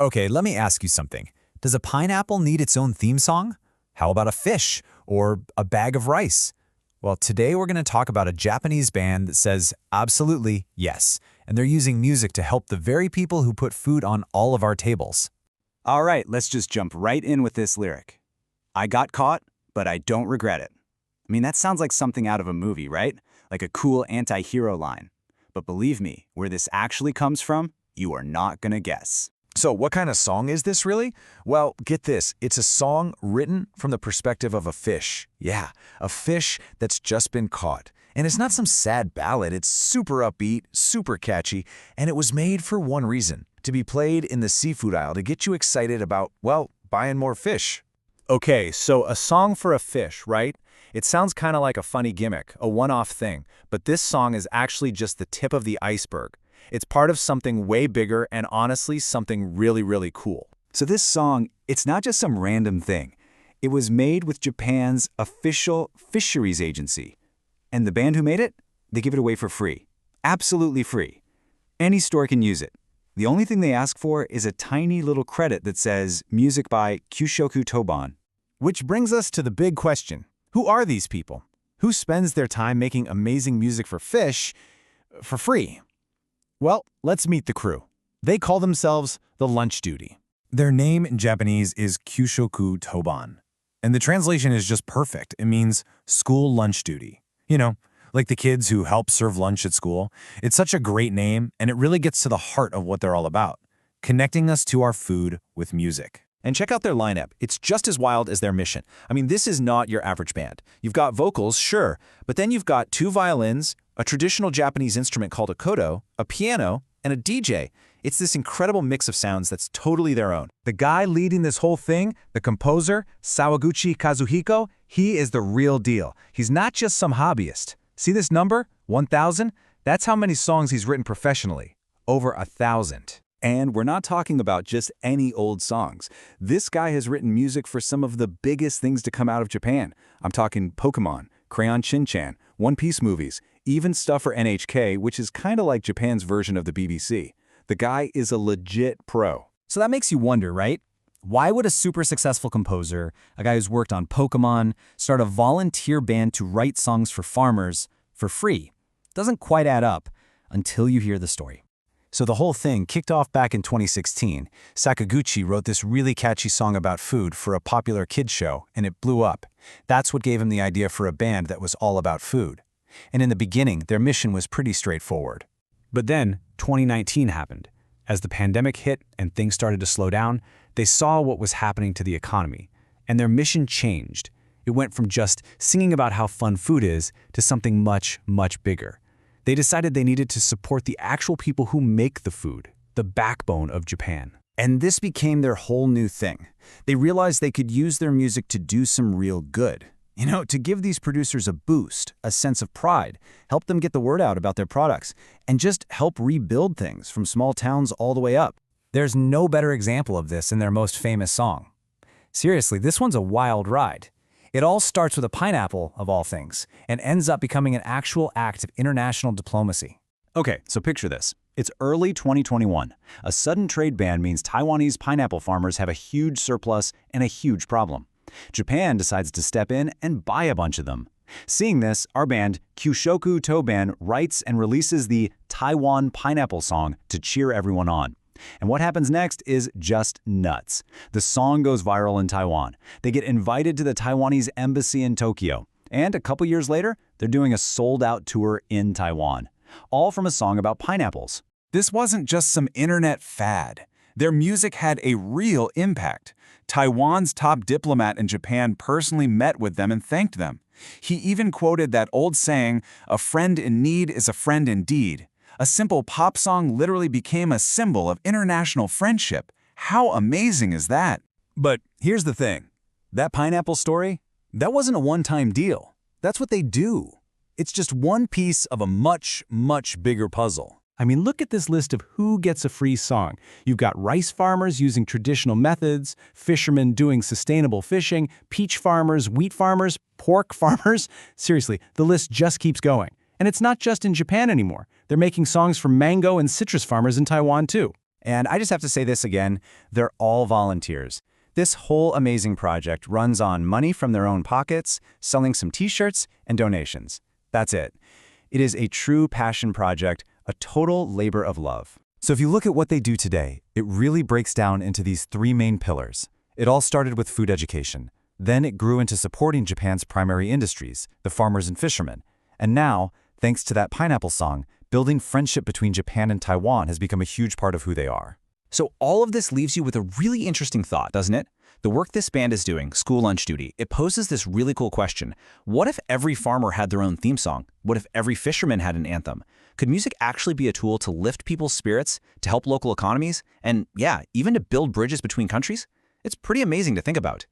Okay, let me ask you something. Does a pineapple need its own theme song? How about a fish or a bag of rice? Well, today we're going to talk about a Japanese band that says absolutely yes, and they're using music to help the very people who put food on all of our tables. All right, let's just jump right in with this lyric. I got caught, but I don't regret it. I mean, that sounds like something out of a movie, right? Like a cool anti-hero line. But believe me, where this actually comes from, you are not gonna guess. So what kind of song is this really? Well, get this, it's a song written from the perspective of a fish. Yeah, a fish that's just been caught. And it's not some sad ballad, it's super upbeat, super catchy, and it was made for one reason, to be played in the seafood aisle to get you excited about, well, buying more fish. Okay, so a song for a fish, right? It sounds kind of like a funny gimmick, a one-off thing, but this song is actually just the tip of the iceberg. It's part of something way bigger and honestly something really, really cool. So this song, it's not just some random thing. It was made with Japan's official fisheries agency. And the band who made it, they give it away for free. Absolutely free. Any store can use it. The only thing they ask for is a tiny little credit that says music by Kyushoku Toban. Which brings us to the big question. Who are these people? Who spends their time making amazing music for fish for free? Well, let's meet the crew. They call themselves the Lunch Duty. Their name in Japanese is Kyushoku Toban, and the translation is just perfect. It means school lunch duty. You know, like the kids who help serve lunch at school. It's such a great name, and it really gets to the heart of what they're all about, connecting us to our food with music. And check out their lineup. It's just as wild as their mission. I mean, this is not your average band. You've got vocals, sure, but then you've got 2 violins, a traditional Japanese instrument called a koto, a piano, and a DJ. It's this incredible mix of sounds that's totally their own. The guy leading this whole thing, the composer, Sawaguchi Kazuhiko, he is the real deal. He's not just some hobbyist. See this number? 1,000? That's how many songs he's written professionally. Over 1,000. And we're not talking about just any old songs. This guy has written music for some of the biggest things to come out of Japan. I'm talking Pokemon, Crayon Shin-chan, One Piece movies, even stuff for NHK, which is kind of like Japan's version of the BBC. The guy is a legit pro. So that makes you wonder, right? Why would a super successful composer, a guy who's worked on Pokemon, start a volunteer band to write songs for farmers for free? Doesn't quite add up until you hear the story. So the whole thing kicked off back in 2016. Sakaguchi wrote this really catchy song about food for a popular kids show, and it blew up. That's what gave him the idea for a band that was all about food. And in the beginning, their mission was pretty straightforward. But then, 2019 happened. As the pandemic hit and things started to slow down, they saw what was happening to the economy, and their mission changed. It went from just singing about how fun food is to something much, much bigger. They decided they needed to support the actual people who make the food, the backbone of Japan. And this became their whole new thing. They realized they could use their music to do some real good. You know, to give these producers a boost, a sense of pride, help them get the word out about their products, and just help rebuild things from small towns all the way up. There's no better example of this in their most famous song. Seriously, this one's a wild ride. It all starts with a pineapple, of all things, and ends up becoming an actual act of international diplomacy. Okay, so picture this. It's early 2021. A sudden trade ban means Taiwanese pineapple farmers have a huge surplus and a huge problem. Japan decides to step in and buy a bunch of them. Seeing this, our band, Kyushoku Toban, writes and releases the Taiwan Pineapple song to cheer everyone on. And what happens next is just nuts. The song goes viral in Taiwan. They get invited to the Taiwanese embassy in Tokyo. And a couple years later, they're doing a sold-out tour in Taiwan. All from a song about pineapples. This wasn't just some internet fad. Their music had a real impact. Taiwan's top diplomat in Japan personally met with them and thanked them. He even quoted that old saying, "A friend in need is a friend indeed." A simple pop song literally became a symbol of international friendship. How amazing is that? But here's the thing. That pineapple story, that wasn't a one-time deal. That's what they do. It's just one piece of a much, much bigger puzzle. I mean, look at this list of who gets a free song. You've got rice farmers using traditional methods, fishermen doing sustainable fishing, peach farmers, wheat farmers, pork farmers. Seriously, the list just keeps going. And it's not just in Japan anymore. They're making songs for mango and citrus farmers in Taiwan too. And I just have to say this again, they're all volunteers. This whole amazing project runs on money from their own pockets, selling some t-shirts, and donations. That's it. It is a true passion project, a total labor of love. So if you look at what they do today, it really breaks down into these three main pillars. It all started with food education. Then it grew into supporting Japan's primary industries, the farmers and fishermen. And now, thanks to that pineapple song, building friendship between Japan and Taiwan has become a huge part of who they are. So all of this leaves you with a really interesting thought, doesn't it? The work this band is doing, School Lunch Duty, it poses this really cool question. What if every farmer had their own theme song? What if every fisherman had an anthem? Could music actually be a tool to lift people's spirits, to help local economies, and yeah, even to build bridges between countries? It's pretty amazing to think about.